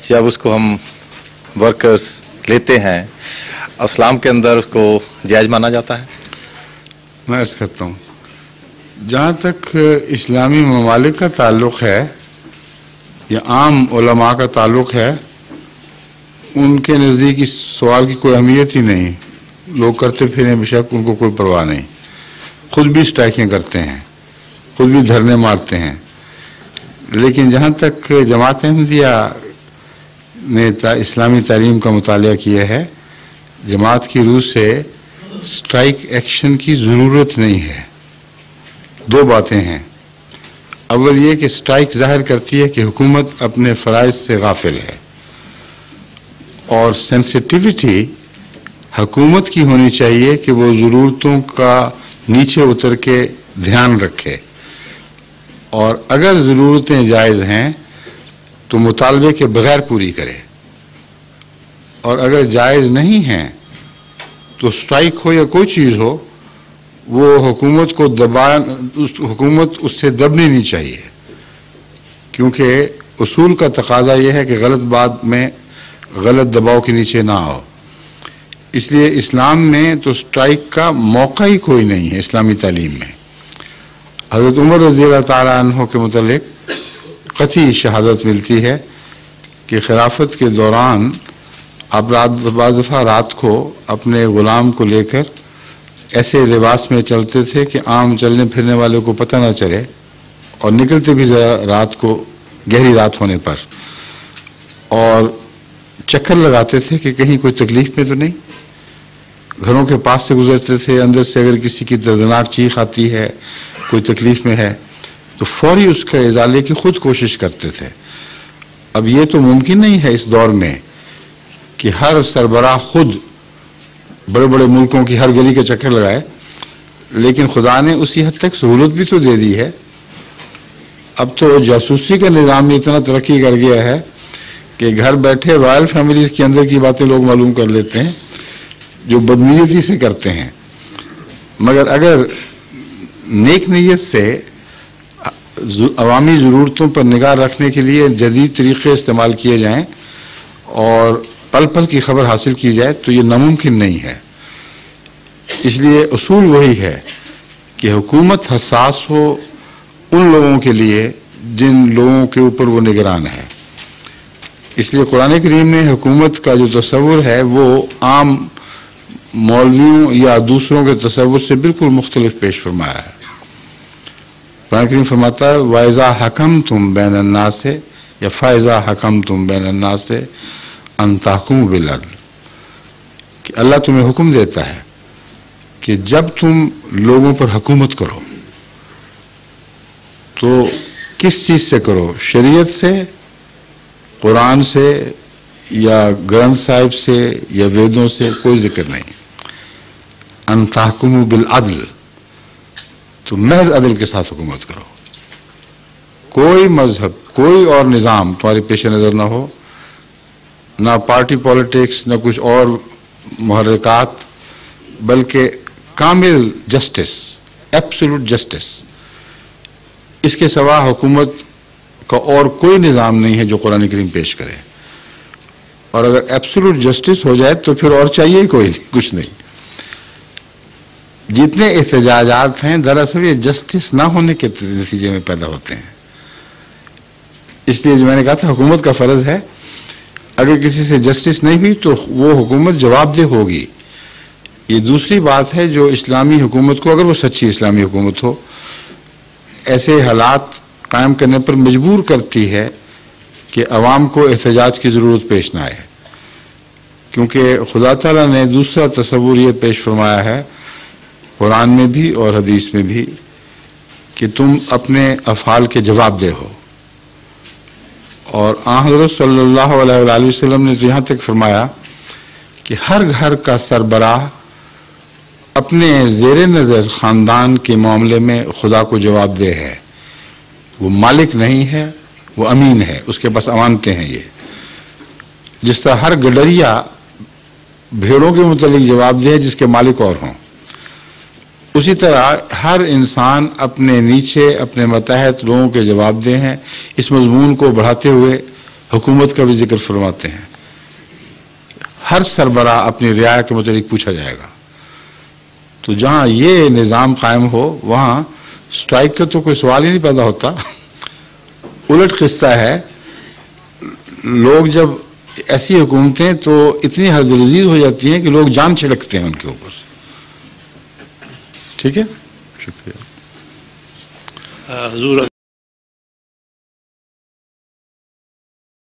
जब उसको हम वर्कर्स लेते हैं इस्लाम के अंदर उसको जायज़ माना जाता है? मैं अर्ज़ करता हूँ, जहाँ तक इस्लामी ममालिक का ताल्लुक़ है या आम उलमा का ताल्लुक़ है, उनके नज़दीक इस सवाल की कोई अहमियत ही नहीं। लोग करते फिरें बेशक, उनको कोई परवाह नहीं। खुद भी स्ट्राइकें करते हैं, खुद भी धरने मारते हैं। लेकिन जहाँ तक जमात अहमदिया ने इस्लामी तालीम का मुतालिया किया है, जमात की रूह से स्ट्राइक एक्शन की ज़रूरत नहीं है। दो बातें हैं। अव्वल ये कि स्ट्राइक ज़ाहिर करती है कि हुकूमत अपने फ़राइज़ से गाफिल है, और सेंसिटिविटी हुकूमत की होनी चाहिए कि वो ज़रूरतों का नीचे उतर के ध्यान रखे, और अगर ज़रूरतें जायज़ हैं तो मुतालबे के बगैर पूरी करे, और अगर जायज़ नहीं हैं तो स्ट्राइक हो या कोई चीज़ हो, वो हुकूमत को हुकूमत उससे दबनी नहीं चाहिए, क्योंकि उसूल का तकाजा ये है कि गलत बात में गलत दबाव के नीचे ना हो। इसलिए इस्लाम में तो स्ट्राइक का मौका ही कोई नहीं है इस्लामी तालीम में। हज़रत उमर रज़ी अल्लाह ताला अन्हु के मुतल्लिक़ क़तई शहादत मिलती है कि खिलाफत के दौरान आप बाज़ दफ़ा रात को अपने ग़ुलाम को लेकर ऐसे लिबास में चलते थे कि आम चलने फिरने वाले को पता न चले, और निकलते भी रात को, गहरी रात होने पर, और चक्कर लगाते थे कि कहीं कोई तकलीफ में तो नहीं। घरों के पास से गुजरते थे, अंदर से अगर किसी की दर्दनाक चीख आती है, कोई तकलीफ में है, तो फौरी उसका इजाले की खुद कोशिश करते थे। अब ये तो मुमकिन नहीं है इस दौर में कि हर सरबराह खुद बड़े बड़े मुल्कों की हर गली के चक्कर लगाए, लेकिन खुदा ने उसी हद तक सहूलत भी तो दे दी है। अब तो जासूसी का निज़ाम इतना तरक्की कर गया है कि घर बैठे रॉयल फैमिलीज के अंदर की बातें लोग मालूम कर लेते हैं, जो बदनीयती से करते हैं। मगर अगर नेक नीयत से अवामी ज़रूरतों पर निगाह रखने के लिए जदीद तरीक़े इस्तेमाल किए जाएँ और पल पल की खबर हासिल की जाए, तो ये नामुमकिन नहीं है। इसलिए उसूल वही है कि हुकूमत हसास हो उन लोगों के लिए जिन लोगों के ऊपर वो निगरान है। इसलिए कुरान करीम ने हुकूमत का जो तस्वुर है वो आम मौलवियों या दूसरों के तस्वुर से बिल्कुल मुख्तलिफ पेश फरमाया है। कुरान करीम फरमाता है, वाइज़ा हकम तुम बैन अन्नास से, या फ़ाइज़ा हकम तुम बैन अन्नास से अन तहकुमू बिल अदल, कि अल्लाह तुम्हें हुक्म देता है कि जब तुम लोगों पर हुकूमत करो तो किस चीज़ से करो, शरीयत से, कुरान से, या ग्रंथ साहिब से, या वेदों से, कोई जिक्र नहीं। अन तहकुमू बिल अदल, तो महज अदल के साथ हुकूमत करो। कोई मजहब, कोई और निज़ाम तुम्हारे पेश नज़र ना हो, ना पार्टी पॉलिटिक्स, ना कुछ और मुहर्रिकात, बल्कि कामिल जस्टिस, एब्सोल्यूट जस्टिस। इसके सिवा हुकूमत का और कोई निज़ाम नहीं है जो कुरान करीम पेश करे। और अगर एब्सोल्यूट जस्टिस हो जाए तो फिर और चाहिए ही कोई नहीं, कुछ नहीं। जितने एहतजाजात हैं दरअसल ये जस्टिस ना होने के नतीजे में पैदा होते हैं। इसलिए जो मैंने कहा था हुकूमत का फ़र्ज़ है, अगर किसी से जस्टिस नहीं हुई तो वो हुकूमत जवाबदेह होगी। ये दूसरी बात है जो इस्लामी हुकूमत को, अगर वो सच्ची इस्लामी हुकूमत हो, ऐसे हालात कायम करने पर मजबूर करती है कि अवाम को एहतजाज की ज़रूरत पेश ना आए। क्योंकि खुदा ताला ने दूसरा तस्वुर ये पेश फरमाया है कुरान में भी और हदीस में भी कि तुम अपने अफ़ाल के जवाबदेह हो। और हज़रत सल्लल्लाहु अलैहि वसल्लम ने तो यहाँ तक फरमाया कि हर घर का सरबराह अपने ज़ेरे नज़र ख़ानदान के मामले में खुदा को जवाबदेह है। वो मालिक नहीं है, वो अमीन है, उसके पास अमानतें हैं। ये जिस तरह हर गडरिया भेड़ों के मुतालिक जवाबदेह है जिसके मालिक और हों, उसी तरह हर इंसान अपने नीचे अपने मतहत लोगों के जवाबदेह हैं। इस मजमून को बढ़ाते हुए حکومت کا بھی ذکر فرماتے ہیں. ہر سربراہ اپنی رعایا کے متعلق پوچھا جائے گا. تو جہاں یہ نظام قائم ہو وہاں سٹرائک کا تو کوئی سوال ہی نہیں پیدا ہوتا. الٹ قصہ ہے، لوگ جب ایسی حکومتیں تو اتنی حد رزیز ہو جاتی ہیں کہ لوگ جان چھڑکتے ہیں ان کے اوپر. ٹھیک ہے، شکریہ. حضور